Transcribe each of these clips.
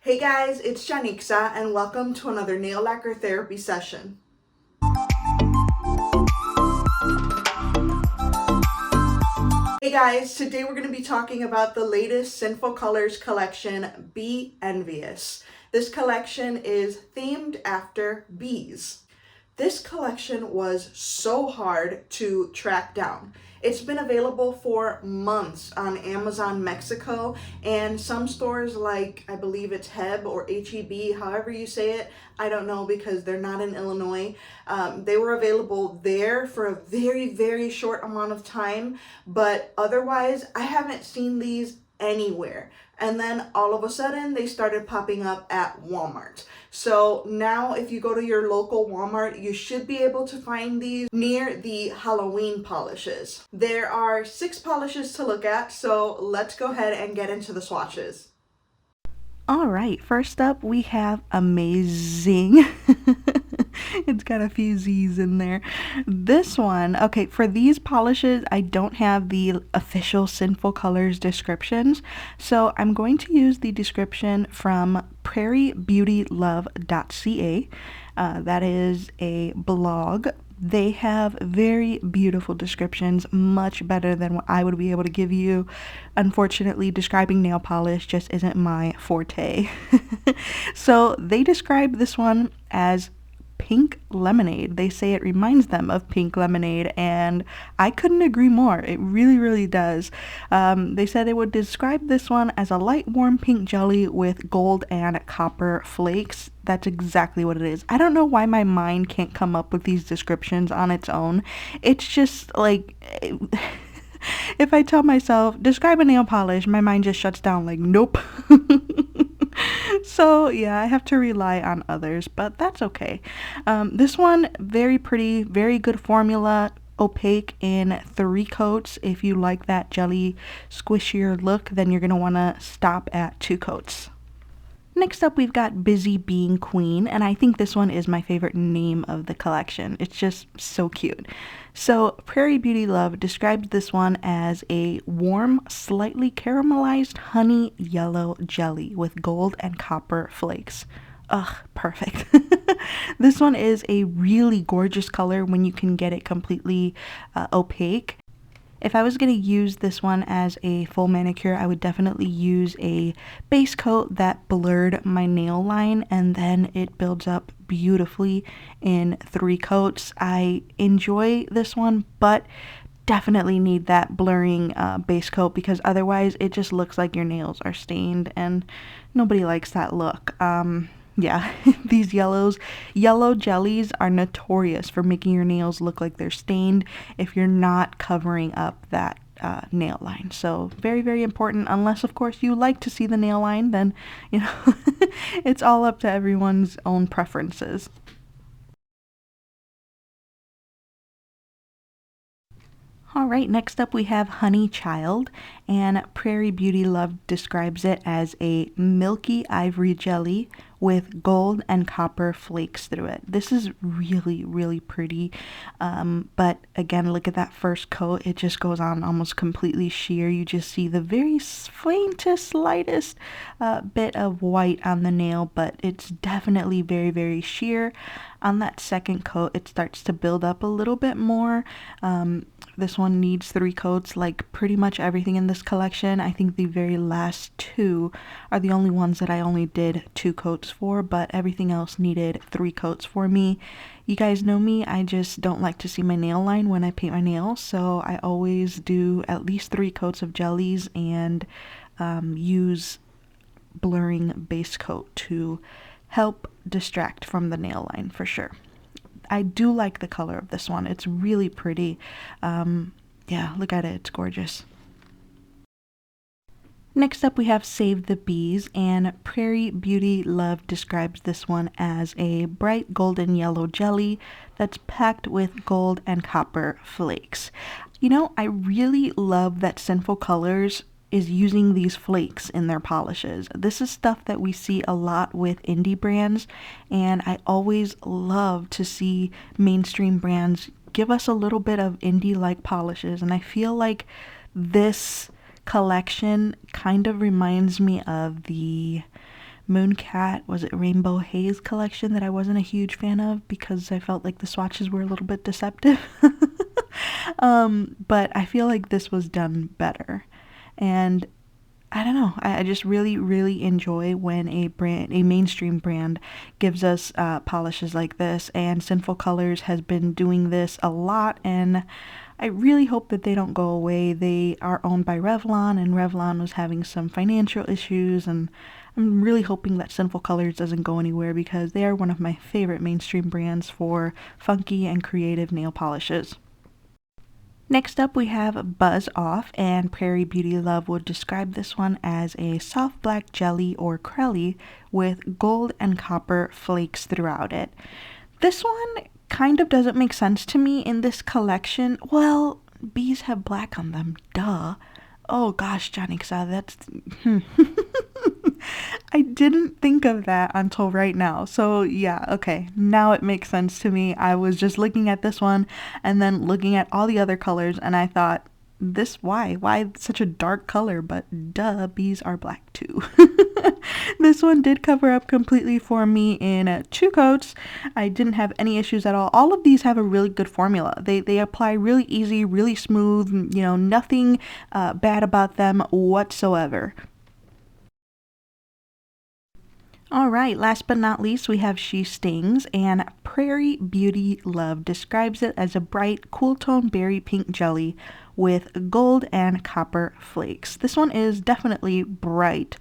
Hey guys, it's Janixa and welcome to another nail lacquer therapy session. Hey guys, today we're going to be talking about the latest Sinful Colors collection, Be Envious. This collection is themed after bees. This collection was so hard to track down. It's been available for months on Amazon Mexico and some stores like, I believe it's Heb or HEB, however you say it. I don't know because they're not in Illinois. They were available there for a very, very short amount of time, but otherwise, I haven't seen these anywhere. And then all of a sudden, they started popping up at Walmart. So now, if you go to your local Walmart, you should be able to find these near the Halloween polishes. There are 6 polishes to look at, so let's go ahead and get into the swatches. All right, first up we have Amazing. It's got a few Z's in there. This one, okay, for these polishes, I don't have the official Sinful Colors descriptions, so I'm going to use the description from prairiebeautylove.ca. That is a blog. They have very beautiful descriptions, much better than what I would be able to give you. Unfortunately, describing nail polish just isn't my forte. So they describe this one as pink lemonade. They say it reminds them of pink lemonade, and I couldn't agree more. It really, really does. They said they would describe this one as a light, warm pink jelly with gold and copper flakes. That's exactly what it is. I don't know why my mind can't come up with these descriptions on its own. It's just like... if I tell myself, describe a nail polish, my mind just shuts down like, nope. So yeah, I have to rely on others, but that's okay. This one, very pretty, very good formula, opaque in 3 coats. If you like that jelly squishier look, then you're going to want to stop at 2 coats. Next up, we've got Busy Being Queen, and I think this one is my favorite name of the collection. It's just so cute. So, Prairie Beauty Love describes this one as a warm, slightly caramelized honey yellow jelly with gold and copper flakes. Ugh, perfect. This one is a really gorgeous color when you can get it completely opaque. If I was going to use this one as a full manicure, I would definitely use a base coat that blurred my nail line, and then it builds up beautifully in 3 coats. I enjoy this one, but definitely need that blurring base coat because otherwise it just looks like your nails are stained, and nobody likes that look. Yeah, these yellow jellies are notorious for making your nails look like they're stained if you're not covering up that nail line. So very, very important. Unless, of course, you like to see the nail line, then, it's all up to everyone's own preferences. All right, next up we have Honey Child, and Prairie Beauty Love describes it as a milky ivory jelly with gold and copper flakes through it. This is really, really pretty, but again, look at that first coat. It just goes on almost completely sheer. You just see the very faintest, slightest bit of white on the nail, but it's definitely very, very sheer. On that second coat, it starts to build up a little bit more. This one needs 3 coats, like pretty much everything in this collection. I think the very last 2 are the only ones that I only did 2 coats for, but everything else needed 3 coats for me. You guys know me, I just don't like to see my nail line when I paint my nails, so I always do at least 3 coats of jellies and use blurring base coat to help distract from the nail line for sure. I do like the color of this one. It's really pretty. Yeah, look at it. It's gorgeous. Next up, we have Save the Bees, and Prairie Beauty Love describes this one as a bright golden yellow jelly that's packed with gold and copper flakes. I really love that Sinful Colors is using these flakes in their polishes. This is stuff that we see a lot with indie brands, and I always love to see mainstream brands give us a little bit of indie-like polishes, and I feel like this collection kind of reminds me of the Mooncat, was it Rainbow Haze collection that I wasn't a huge fan of because I felt like the swatches were a little bit deceptive. But I feel like this was done better. And I don't know. I just really enjoy when a mainstream brand gives us polishes like this, and Sinful Colors has been doing this a lot, and I really hope that they don't go away. They are owned by Revlon, and Revlon was having some financial issues, and I'm really hoping that Sinful Colors doesn't go anywhere because they are one of my favorite mainstream brands for funky and creative nail polishes. Next up, we have Buzz Off, and Prairie Beauty Love would describe this one as a soft black jelly or crelly with gold and copper flakes throughout it. This one kind of doesn't make sense to me in this collection. Well, bees have black on them, duh. Oh gosh, Janixa, that's... I didn't think of that until right now. So yeah, okay, now it makes sense to me. I was just looking at this one and then looking at all the other colors, and I thought, why such a dark color? But duh, bees are black too. This one did cover up completely for me in 2 coats. I didn't have any issues at all. All of these have a really good formula. They apply really easy, really smooth, you know, nothing bad about them whatsoever. Alright, last but not least, we have She Stings, and Prairie Beauty Love describes it as a bright, cool tone berry pink jelly with gold and copper flakes. This one is definitely bright.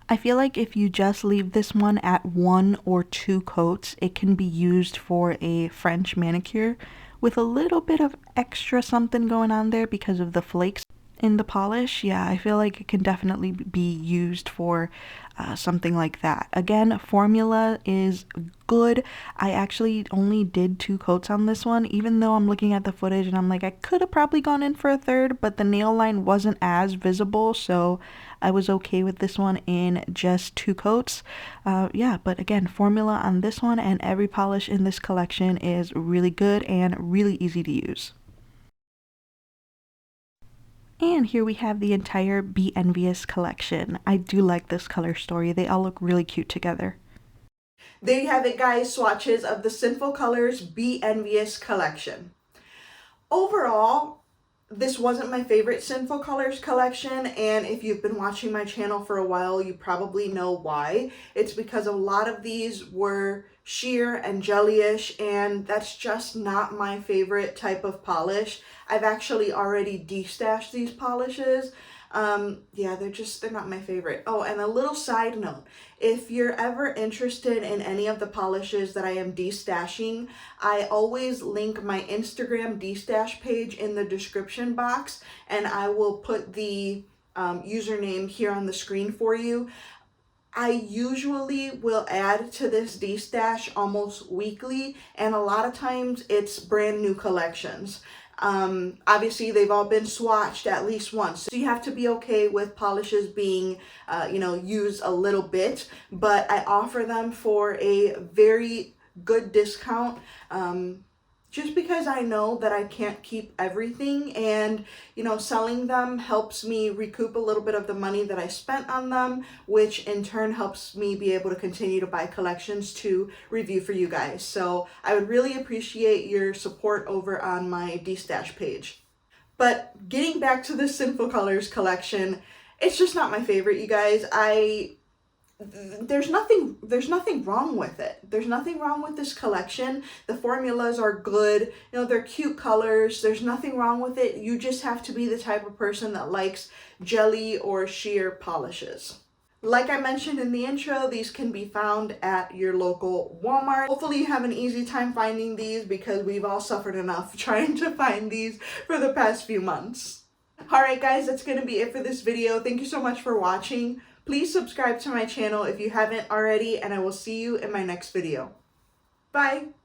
I feel like if you just leave this one at 1 or 2 coats, it can be used for a French manicure with a little bit of extra something going on there because of the flakes in the polish. Yeah, I feel like it can definitely be used for something like that. Again, formula is good. I actually only did 2 coats on this one, even though I'm looking at the footage and I'm like, I could have probably gone in for a third, but the nail line wasn't as visible, so I was okay with this one in just 2 coats. Yeah, but again, formula on this one and every polish in this collection is really good and really easy to use. And here we have the entire Be Envious collection. I do like this color story. They all look really cute together. There you have it, guys, swatches of the Sinful Colors Be Envious collection. Overall, this wasn't my favorite Sinful Colors collection, and if you've been watching my channel for a while, you probably know why. It's because a lot of these were sheer and jellyish, and that's just not my favorite type of polish. I've actually already destashed these polishes. Yeah, they're not my favorite. Oh, and a little side note, if you're ever interested in any of the polishes that I am destashing, I always link my Instagram destash page in the description box, and I will put the username here on the screen for you. I usually will add to this destash almost weekly, and a lot of times it's brand new collections. Obviously they've all been swatched at least once, so you have to be okay with polishes being used a little bit, but I offer them for a very good discount, just because I know that I can't keep everything, and selling them helps me recoup a little bit of the money that I spent on them, which in turn helps me be able to continue to buy collections to review for you guys. So I would really appreciate your support over on my destash page. But getting back to the Sinful Colors collection, it's just not my favorite, you guys. There's nothing wrong with it. There's nothing wrong with this collection. The formulas are good. They're cute colors. There's nothing wrong with it. You just have to be the type of person that likes jelly or sheer polishes. Like I mentioned in the intro, these can be found at your local Walmart. Hopefully you have an easy time finding these, because we've all suffered enough trying to find these for the past few months. Alright guys, that's going to be it for this video. Thank you so much for watching. Please subscribe to my channel if you haven't already, and I will see you in my next video. Bye!